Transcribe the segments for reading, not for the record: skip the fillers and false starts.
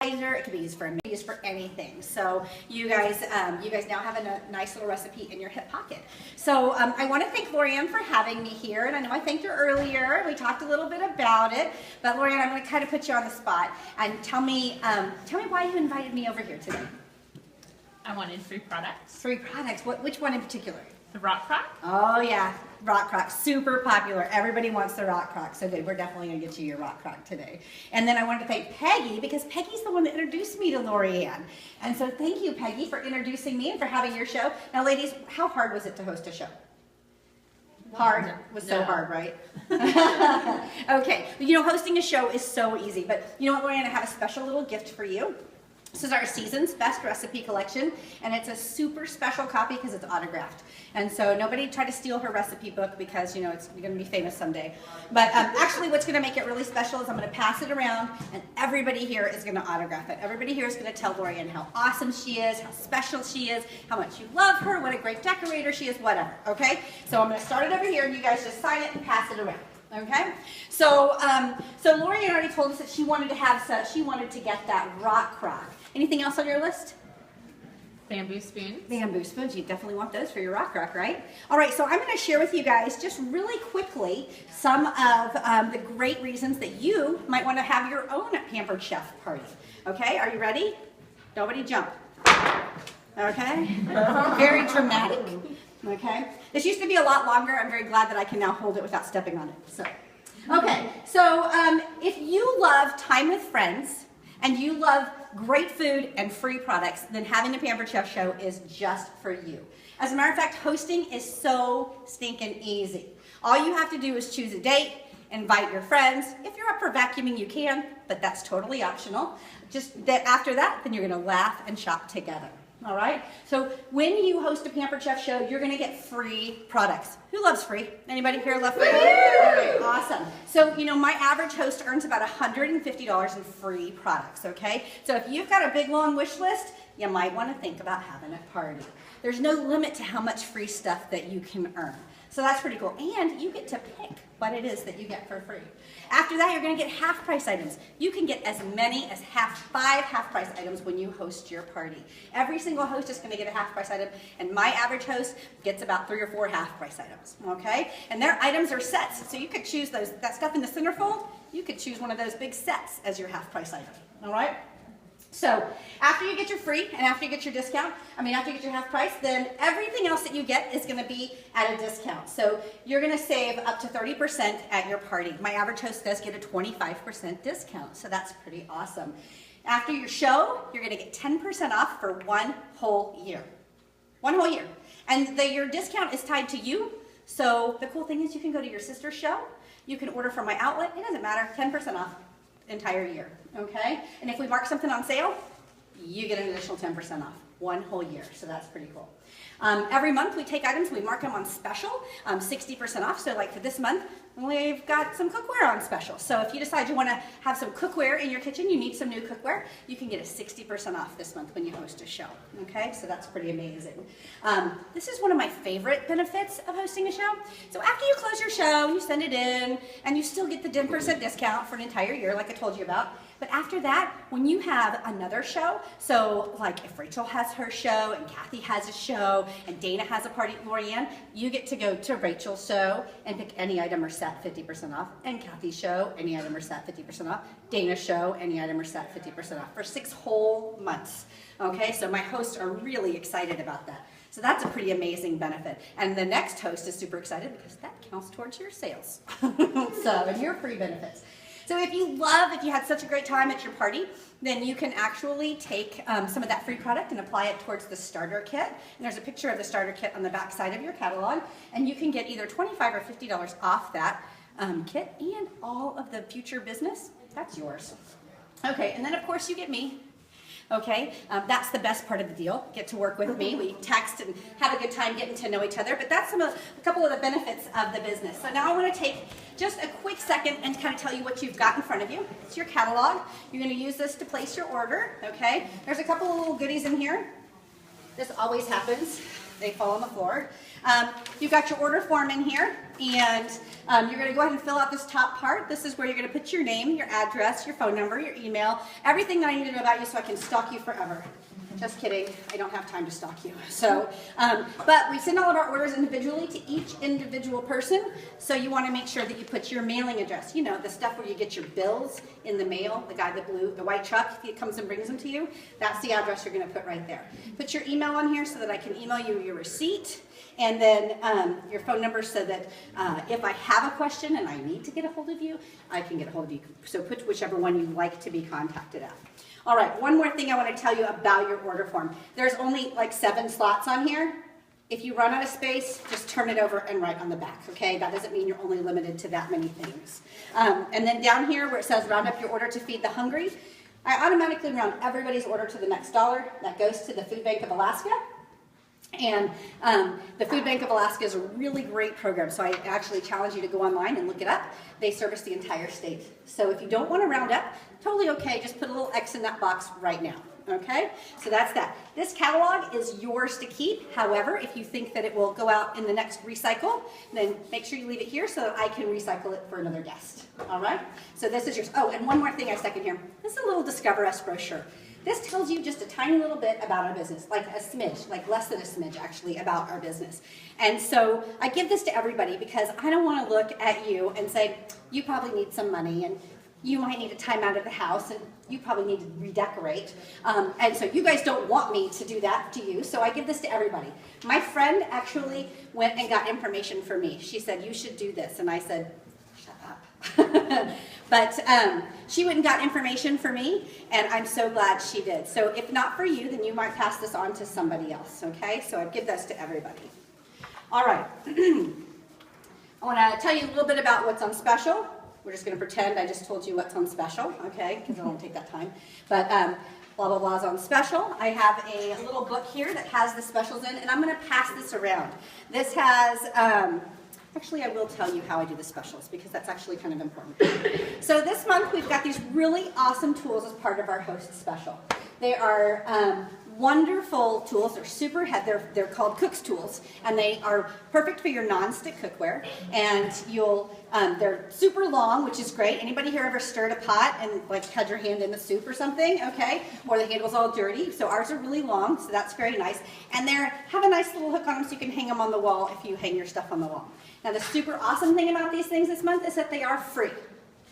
It can be used for anything. So you guys now have a nice little recipe in your hip pocket. So I want to thank Lorianne for having me here, and I know I thanked her earlier. We talked a little bit about it, but Lorianne, I'm going to kind of put you on the spot and tell me why you invited me over here today. I wanted free products. Free products. Which one in particular? The Rock Crock. Oh yeah, Rock Crock, super popular. Everybody wants the Rock Crock, so we're definitely gonna get you your Rock Crock today. And then I wanted to thank Peggy, because Peggy's the one that introduced me to Lorianne. And so thank you, Peggy, for introducing me and for having your show. Now ladies, how hard was it to host a show? Hard? It was so hard, right? Okay, you know, hosting a show is so easy, but you know what, Lorianne, I have a special little gift for you. This is our season's best recipe collection, and it's a super special copy because it's autographed. And so nobody try to steal her recipe book, because you know it's going to be famous someday. But actually what's going to make it really special is I'm going to pass it around, and everybody here is going to autograph it. Everybody here is going to tell Lorianne how awesome she is, how special she is, how much you love her, what a great decorator she is, whatever. Okay? So I'm going to start it over here, and you guys just sign it and pass it around. Okay, so Lorianne already told us that she wanted to get that Rock Crock. Anything else on your list? Bamboo spoons. Bamboo spoons. You definitely want those for your Rock Crock, right? All right, so I'm going to share with you guys just really quickly some of the great reasons that you might want to have your own Pampered Chef party. Okay, are you ready? Nobody jump. Okay, very dramatic. Okay, this used to be a lot longer. I'm very glad that I can now hold it without stepping on it. So, okay, so if you love time with friends and you love great food and free products, then having the Pampered Chef show is just for you. As a matter of fact, hosting is so stinking easy. All you have to do is choose a date, invite your friends. If you're up for vacuuming, you can, but that's totally optional. Just that after that, then you're gonna laugh and shop together. All right, so when you host a Pampered Chef show, you're gonna get free products. Who loves free? Anybody here love free? Okay, awesome. So, you know, my average host earns about $150 in free products, okay? So if you've got a big, long wish list, you might wanna think about having a party. There's no limit to how much free stuff that you can earn. So that's pretty cool. And you get to pick what it is that you get for free. After that, you're gonna get half price items. You can get as many as 5 half price items when you host your party. Every single host is gonna get a half price item, and my average host gets about 3 or 4 half price items, okay? And their items are sets, so you could choose that stuff in the centerfold, you could choose one of those big sets as your half price item, all right? So after you get your free and after you get your discount, after you get your half price, then everything else that you get is going to be at a discount. So you're going to save up to 30% at your party. My average host does get a 25% discount, so that's pretty awesome. After your show, you're going to get 10% off for 1 whole year. 1 whole year. And your discount is tied to you, so the cool thing is you can go to your sister's show, you can order from my outlet, it doesn't matter, 10% off. Entire year, okay? And if we mark something on sale, you get an additional 10% off, 1 whole year, so that's pretty cool. Every month we take items, we mark them on special, 60% off, so like for this month, we've got some cookware on special. So if you decide you want to have some cookware in your kitchen, you need some new cookware, you can get a 60% off this month when you host a show, okay? So that's pretty amazing. This is one of my favorite benefits of hosting a show. So after you close your show, you send it in, and you still get the 10% discount for an entire year, like I told you about. But after that, when you have another show, so like if Rachel has her show, and Kathy has a show, and Dana has a party at Lorianne, you get to go to Rachel's show and pick any item or set 50% off, and Kathy's show, any item or set 50% off, Dana's show, any item or set 50% off for 6 whole months. Okay, so my hosts are really excited about that. So that's a pretty amazing benefit. And the next host is super excited because that counts towards your sales. So, and your free benefits. So if you had such a great time at your party, then you can actually take some of that free product and apply it towards the starter kit. And there's a picture of the starter kit on the back side of your catalog. And you can get either $25 or $50 off that kit, and all of the future business, that's yours. Okay, and then of course you get me. Okay, that's the best part of the deal. Get to work with me. We text and have a good time getting to know each other. But that's a couple of the benefits of the business. So now I want to take just a quick second and kind of tell you what you've got in front of you. It's your catalog. You're going to use this to place your order. Okay, there's a couple of little goodies in here. This always happens. they fall on the floor. You've got your order form in here, and you're going to go ahead and fill out this top part. This is where you're going to put your name, your address, your phone number, your email, everything that I need to know about you so I can stalk you forever. Just kidding, I don't have time to stalk you. So, but we send all of our orders individually to each individual person, so you want to make sure that you put your mailing address. You know, the stuff where you get your bills in the mail, the guy, the white truck that comes and brings them to you, that's the address you're going to put right there. Put your email on here so that I can email you your receipt, and then your phone number so that if I have a question and I need to get a hold of you, I can get a hold of you. So put whichever one you'd like to be contacted at. All right, one more thing I want to tell you about your order form. There's only like 7 slots on here. If you run out of space, just turn it over and write on the back, okay? That doesn't mean you're only limited to that many things. And then down here where it says round up your order to feed the hungry, I automatically round everybody's order to the next dollar. That goes to the Food Bank of Alaska. And the Food Bank of Alaska is a really great program, so I actually challenge you to go online and look it up. They service the entire state. So if you don't want to round up, totally okay, just put a little X in that box right now, okay? So that's that. This catalog is yours to keep. However, if you think that it will go out in the next recycle, then make sure you leave it here so that I can recycle it for another guest, all right? So this is yours. Oh, and one more thing I stuck in here. This is a little Discover Us brochure. This tells you just a tiny little bit about our business, like a smidge, like less than a smidge actually, about our business. And so I give this to everybody because I don't want to look at you and say, you probably need some money and you might need a time out of the house and you probably need to redecorate. And so you guys don't want me to do that to you, so I give this to everybody. My friend actually went and got information for me. She said, you should do this. And I said, shut up. But she went and got information for me, and I'm so glad she did. So if not for you, then you might pass this on to somebody else, okay? So I give this to everybody. All right. I want to tell you a little bit about what's on special. We're just going to pretend I just told you what's on special, okay? Because it won't take that time. But blah, blah, blah is on special. I have a little book here that has the specials in, and I'm going to pass this around. This has... Actually, I will tell you how I do the specials because that's actually kind of important. So this month we've got these really awesome tools as part of our host special. They are wonderful tools. They're super they're called Cook's Tools, and they are perfect for your non-stick cookware. And they're super long, which is great. Anybody here ever stirred a pot and like had your hand in the soup or something? Okay, or the handle's all dirty. So ours are really long, so that's very nice. And they have a nice little hook on them so you can hang them on the wall if you hang your stuff on the wall. Now the super awesome thing about these things this month is that they are free.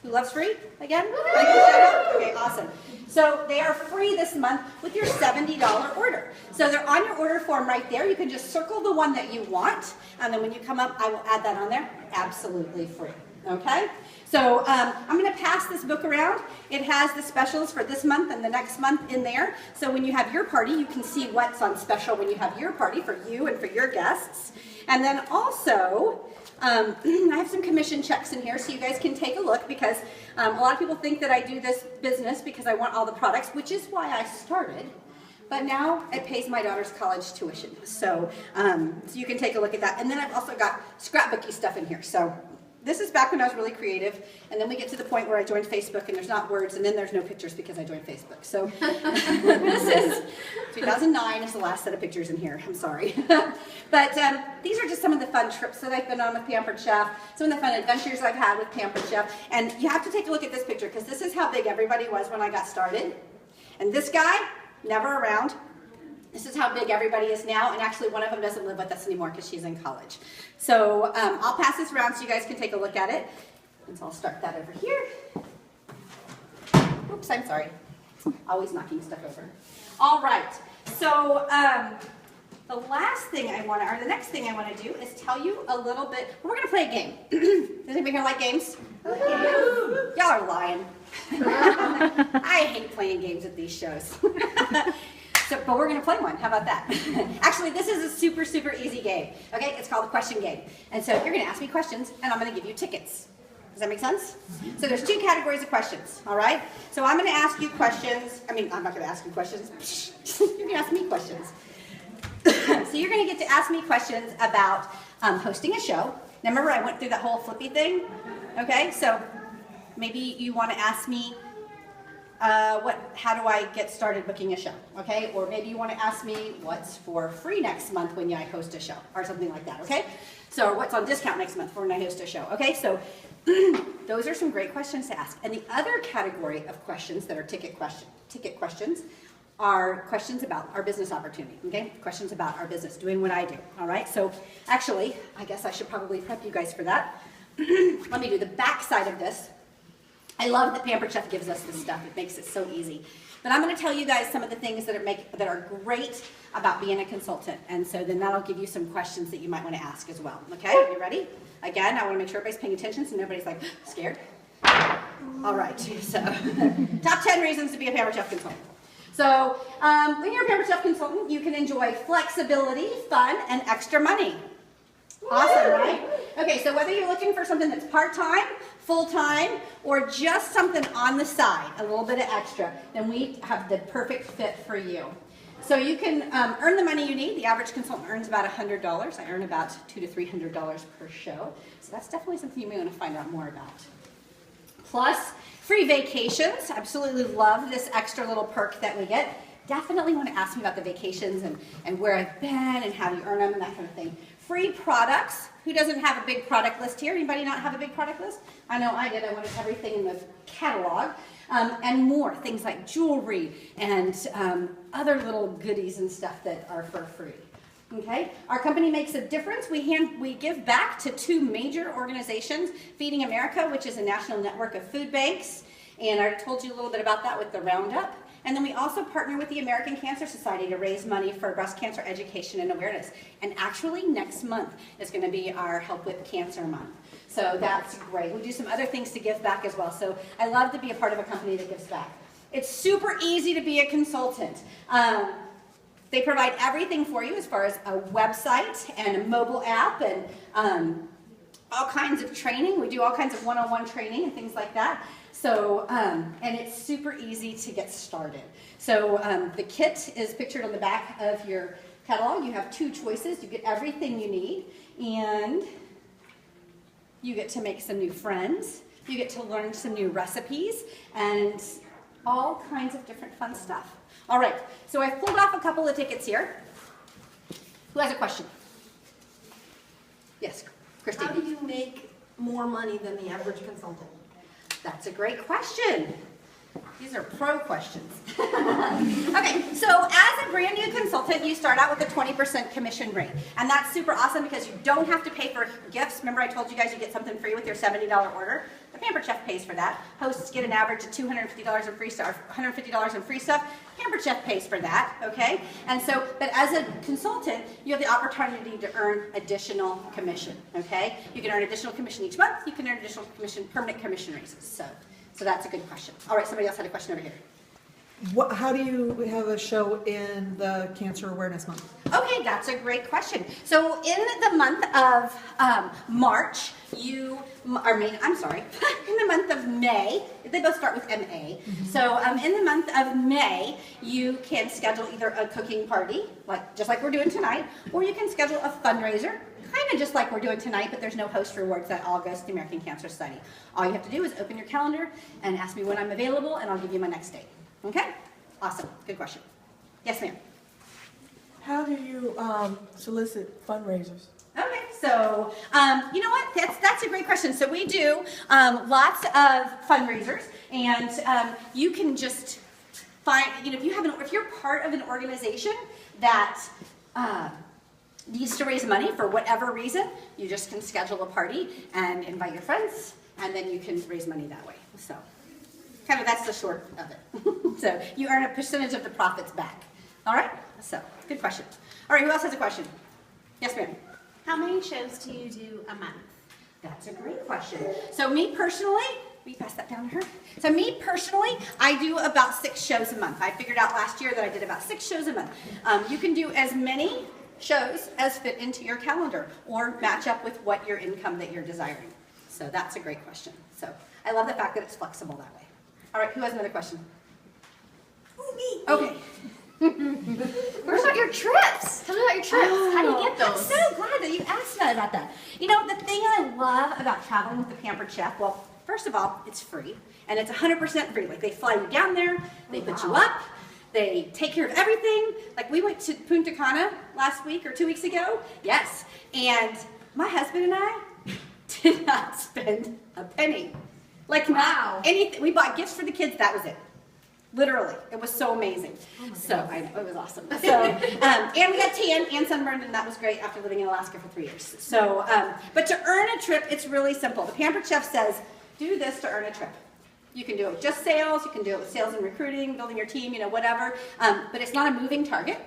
Who loves free? Again? Okay, awesome. So they are free this month with your $70 order. So they're on your order form right there. You can just circle the one that you want, and then when you come up, I will add that on there. Absolutely free. Okay? So I'm going to pass this book around. It has the specials for this month and the next month in there. So when you have your party, you can see what's on special when you have your party for you and for your guests. And then also, I have some commission checks in here so you guys can take a look because a lot of people think that I do this business because I want all the products, which is why I started. But now it pays my daughter's college tuition. So, so you can take a look at that. And then I've also got scrapbooky stuff in here. So this is back when I was really creative, and then we get to the point where I joined Facebook and there's not words, and then there's no pictures because I joined Facebook. So this is 2009 is the last set of pictures in here. I'm sorry. But these are just some of the fun trips that I've been on with Pampered Chef, some of the fun adventures I've had with Pampered Chef. And you have to take a look at this picture because this is how big everybody was when I got started. And this guy, never around. This is how big everybody is now, and actually one of them doesn't live with us anymore because she's in college. So I'll pass this around so you guys can take a look at it. And so I'll start that over here. Oops, I'm sorry. Always knocking stuff over. All right. So the next thing I want to do is tell you a little bit. We're going to play a game. Does anybody here like games? Y'all are lying. I hate playing games at these shows. But we're going to play one. How about that? Actually, this is a super, super easy game. Okay, it's called the question game. And so you're going to ask me questions, and I'm going to give you tickets. Does that make sense? So there's 2 categories of questions, all right? So I'm going to ask you questions. I'm not going to ask you questions. You're going to ask me questions. So you're going to get to ask me questions about hosting a show. Now, remember I went through that whole flippy thing? Okay, so maybe you want to ask me how do I get started booking a show, okay? Or maybe you want to ask me what's for free next month when I host a show, or something like that, okay? So what's on discount next month for when I host a show, okay? So those are some great questions to ask. And the other category of questions that are ticket questions are questions about our business opportunity, okay? Questions about our business, doing what I do, all right? So actually, I guess I should probably prep you guys for that. Let me do the back side of this. I love that Pampered Chef gives us this stuff. It makes it so easy. But I'm going to tell you guys some of the things that are great about being a consultant. And so then that'll give you some questions that you might want to ask as well. Okay, are you ready? Again, I want to make sure everybody's paying attention so nobody's like scared. All right, so top 10 reasons to be a Pampered Chef consultant. So when you're a Pampered Chef consultant, you can enjoy flexibility, fun, and extra money. Awesome, right? Okay, so whether you're looking for something that's part-time, full-time, or just something on the side, a little bit of extra, then we have the perfect fit for you. So you can earn the money you need. The average consultant earns about $100. I earn about $200 to $300 per show. So that's definitely something you may want to find out more about. Plus, free vacations. Absolutely love this extra little perk that we get. Definitely want to ask me about the vacations and where I've been and how you earn them and that kind of thing. Free products. Who doesn't have a big product list here? Anybody not have a big product list? I know I did. I wanted everything in the catalog. And more, things like jewelry and other little goodies and stuff that are for free. Okay, our company makes a difference. We give back to 2 major organizations, Feeding America, which is a national network of food banks, and I told you a little bit about that with the Roundup. And then we also partner with the American Cancer Society to raise money for breast cancer education and awareness. And actually next month is going to be our Help with Cancer Month. So that's great. We do some other things to give back as well. So I love to be a part of a company that gives back. It's super easy to be a consultant. They provide everything for you as far as a website and a mobile app and all kinds of training. We do all kinds of one-on-one training and things like that. So, and it's super easy to get started. So the kit is pictured on the back of your catalog. You have 2 choices. You get everything you need, and you get to make some new friends. You get to learn some new recipes and all kinds of different fun stuff. All right, so I've pulled off a couple of tickets here. Who has a question? Yes, Christine. How do you make more money than the average consultant? That's a great question. These are pro questions. Okay, so as a brand new consultant, you start out with a 20% commission rate. And that's super awesome because you don't have to pay for gifts. Remember I told you guys you get something free with your $70 order? The Pampered Chef pays for that. Hosts get an average of $250 in free stuff, $150 in free stuff. Pampered Chef pays for that, okay? And so, but as a consultant, you have the opportunity to earn additional commission, okay? You can earn additional commission each month. You can earn additional commission, permanent commission raises. So that's a good question. All right, somebody else had a question over here. How do you have a show in the Cancer Awareness Month? Okay, that's a great question. So in the month of March, in the month of May, they both start with M-A. Mm-hmm. So in the month of May, you can schedule either a cooking party, just like we're doing tonight, or you can schedule a fundraiser, kind of just like we're doing tonight, but there's no host rewards. That all goes to the American Cancer Society. All you have to do is open your calendar and ask me when I'm available, and I'll give you my next date. Okay? Awesome. Good question. Yes, ma'am. How do you solicit fundraisers? Okay, so you know what? That's a great question. So we do lots of fundraisers, and you can just find, if you're part of an organization that needs to raise money for whatever reason, you just can schedule a party and invite your friends, and then you can raise money that way. So kind of that's the short of it. So you earn a percentage of the profits back. All right? So good question. All right, who else has a question? Yes, ma'am. How many shows do you do a month? That's a great question. So me personally, will you pass that down to her? So me personally, I do about 6 shows a month. I figured out last year that I did about 6 shows a month. You can do as many shows as fit into your calendar or match up with what your income that you're desiring. So that's a great question. So I love the fact that it's flexible that way. All right, who has another question? Oh, me. Okay. Where's about your trips? Tell me about your trips. How do you get I'm those? so glad that you asked me about that. You know, the thing I love about traveling with the Pampered Chef, well, First of all, it's free, and it's 100% free. Like, they fly you down there, they put you up, they take care of everything. Like, we went to Punta Cana last week or 2 weeks ago. Yes. And my husband and I did not spend a penny. Like, not anything. We bought gifts for the kids. That was it. Literally. It was so amazing. So, I know. It was awesome. So, and we got tan and sunburned, and that was great after living in Alaska for 3 years. So, but to earn a trip, it's really simple. The Pampered Chef says, do this to earn a trip. You can do it with just sales. You can do it with sales and recruiting, building your team, whatever. But it's not a moving target.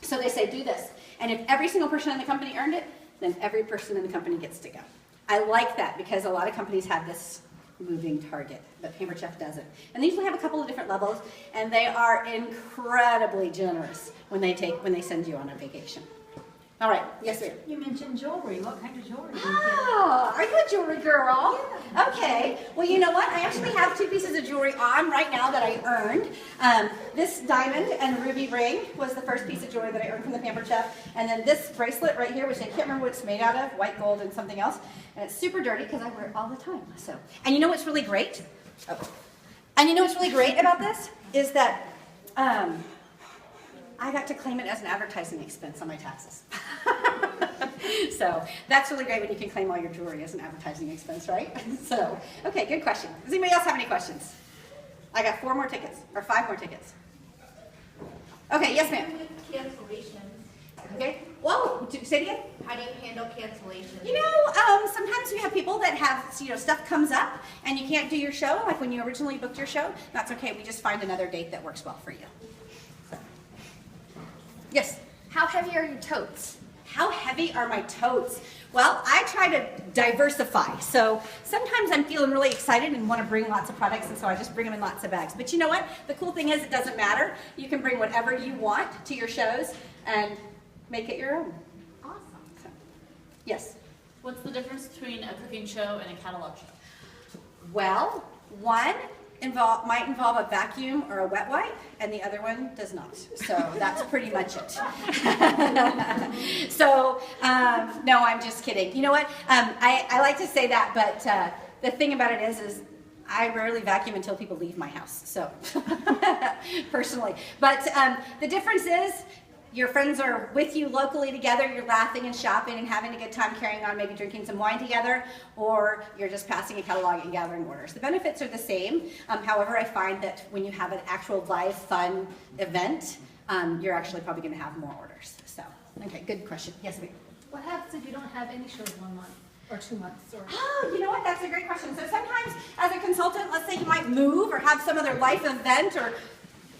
So they say, do this. And if every single person in the company earned it, then every person in the company gets to go. I like that because a lot of companies have this moving target, but Pampered Chef doesn't. And they usually have a couple of different levels, and they are incredibly generous when they send you on a vacation. All right, yes, ma'am. You mentioned jewelry. What kind of jewelry do you get? Oh, are you a jewelry girl? Yeah. Okay. Well, you know what? I actually have 2 pieces of jewelry on right now that I earned. This diamond and ruby ring was the first piece of jewelry that I earned from the Pampered Chef. And then this bracelet right here, which I can't remember what it's made out of, white gold and something else. And it's super dirty because I wear it all the time. So, and you know what's really great? And you know what's really great about this is that I got to claim it as an advertising expense on my taxes. So that's really great when you can claim all your jewelry as an advertising expense, right? So, okay, good question. Does anybody else have any questions? I got 4 more tickets, or 5 more tickets. Okay, yes, ma'am. Cancellations. Okay. Whoa, say it again. How do you handle cancellations? Sometimes we have people that have, stuff comes up and you can't do your show, like when you originally booked your show. That's okay. We just find another date that works well for you. So. Yes. How heavy are your totes? How heavy are my totes? Well, I try to diversify. So sometimes I'm feeling really excited and want to bring lots of products, and so I just bring them in lots of bags. But you know what? The cool thing is it doesn't matter. You can bring whatever you want to your shows and make it your own. Awesome. So, yes? What's the difference between a cooking show and a catalog show? Well, one might involve a vacuum or a wet wipe, and the other one does not. So that's pretty much it. So, no, I'm just kidding. You know what? I like to say that, but the thing about it is I rarely vacuum until people leave my house, so personally. But the difference is your friends are with you locally together, you're laughing and shopping and having a good time carrying on, maybe drinking some wine together, or you're just passing a catalog and gathering orders. The benefits are the same. However, I find that when you have an actual live, fun event, you're actually probably going to have more orders. So, okay, good question. Yes, ma'am. What happens if you don't have any shows 1 month or 2 months? Or Oh, you know what? That's a great question. So sometimes as a consultant, let's say you might move or have some other life event, or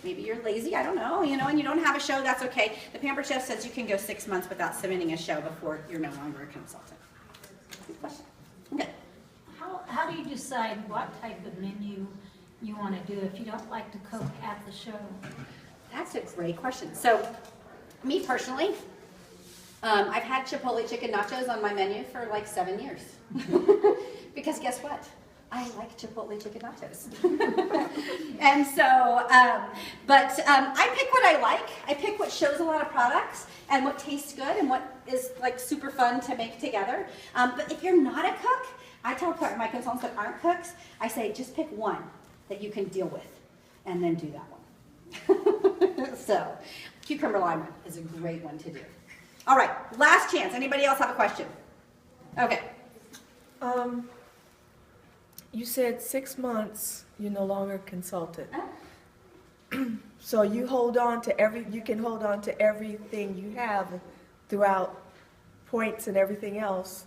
maybe you're lazy, I don't know, and you don't have a show, that's okay. The Pampered Chef says you can go 6 months without submitting a show before you're no longer a consultant. Good question. Okay. how do you decide what type of menu you want to do if you don't like to cook at the show? That's a great question. So, me personally, I've had Chipotle chicken nachos on my menu for like 7 years. Because guess what? I like Chipotle chicken nachos. And so, I pick what I like. I pick what shows a lot of products and what tastes good and what is like super fun to make together. But if you're not a cook, I tell my consultants that aren't cooks, I say just pick one that you can deal with and then do that one. So, cucumber lime is a great one to do. All right, last chance. Anybody else have a question? Okay. You said 6 months you're no longer consulted. So you hold on to you can hold on to everything you have throughout points and everything else,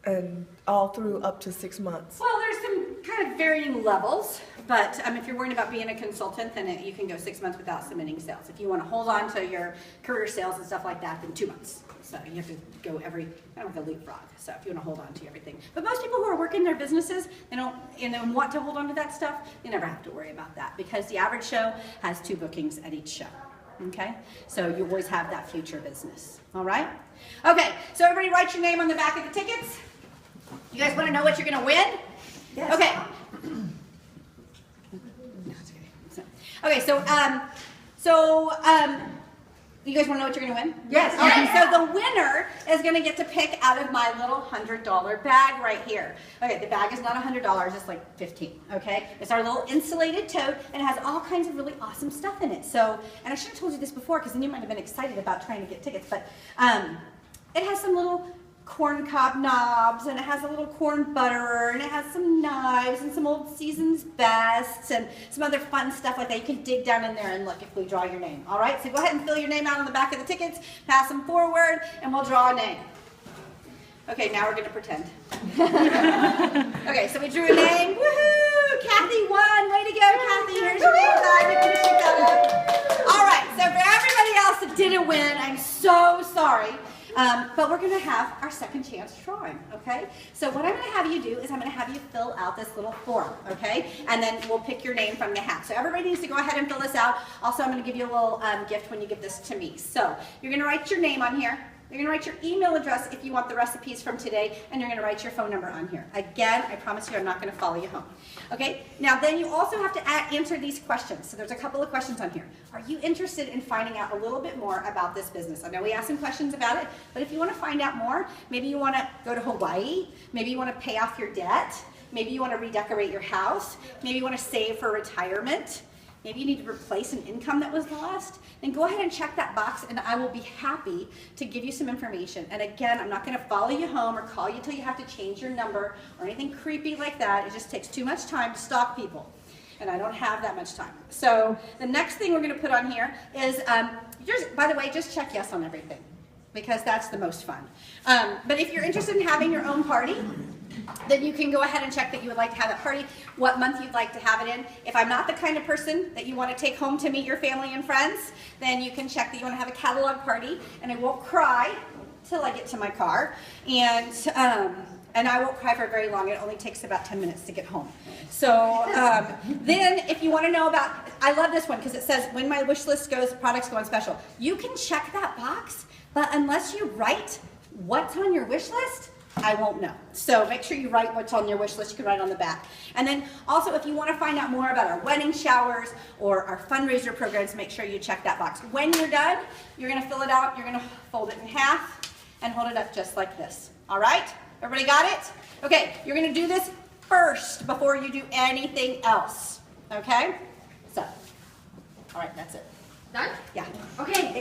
and all through up to 6 months. Well, there's some kind of varying levels, but if you're worried about being a consultant, then you can go 6 months without submitting sales. If you want to hold on to your career sales and stuff like that, then 2 months. So you have to go kind of like a leapfrog. So if you want to hold on to everything. But most people who are working their businesses, they don't, and want to hold on to that stuff, they never have to worry about that because the average show has 2 bookings at each show. Okay? So you always have that future business. All right? Okay, so everybody write your name on the back of the tickets. You guys want to know what you're going to win? Yes. Okay. Okay, You guys want to know what you're going to win? Yes. Okay, so the winner is going to get to pick out of my little $100 bag right here. Okay, the bag is not $100, it's like 15, okay? It's our little insulated tote, and it has all kinds of really awesome stuff in it. So, and I should have told you this before, because then you might have been excited about trying to get tickets, but it has some little corn cob knobs, and it has a little corn butterer, and it has some knives and some old Season's Bests and some other fun stuff like that. You can dig down in there and look if we draw your name. All right, so go ahead and fill your name out on the back of the tickets, pass them forward, and we'll draw a name. Okay, now we're going to pretend. Okay, so we drew a name. Woohoo! Kathy won. Way to go, Kathy. Here's your name tag. You can shoot that up. All right, so for everybody else that didn't win, I'm so sorry. But we're going to have our second chance drawing, okay? So what I'm going to have you do is I'm going to have you fill out this little form, okay? And then we'll pick your name from the hat. So everybody needs to go ahead and fill this out. Also, I'm going to give you a little gift when you give this to me. So you're going to write your name on here. You're going to write your email address if you want the recipes from today, and you're going to write your phone number on here. Again, I promise you I'm not going to follow you home. Okay? Now then you also have to answer these questions. So there's a couple of questions on here. Are you interested in finding out a little bit more about this business? I know we asked some questions about it, but if you want to find out more, maybe you want to go to Hawaii, maybe you want to pay off your debt, maybe you want to redecorate your house, maybe you want to save for retirement, maybe you need to replace an income that was lost, then go ahead and check that box, and I will be happy to give you some information. And again, I'm not going to follow you home or call you till you have to change your number or anything creepy like that. It just takes too much time to stalk people, and I don't have that much time. So the next thing we're going to put on here is, by the way, just check yes on everything, because that's the most fun. But if you're interested in having your own party, then you can go ahead and check that you would like to have that party, what month you'd like to have it in. If I'm not the kind of person that you want to take home to meet your family and friends, then you can check that you want to have a catalog party, and I won't cry till I get to my car, and I won't cry for very long. It only takes about 10 minutes to get home. So then if you want to know about, I love this one because it says, when my wish list goes, products go on special. You can check that box, but unless you write what's on your wish list, I won't know. So make sure you write what's on your wish list. You can write on the back. And then also, if you want to find out more about our wedding showers or our fundraiser programs, make sure you check that box. When you're done, you're going to fill it out. You're going to fold it in half and hold it up just like this. All right? Everybody got it? Okay, you're going to do this first before you do anything else. Okay? So, all right, that's it. Done? Yeah. Okay.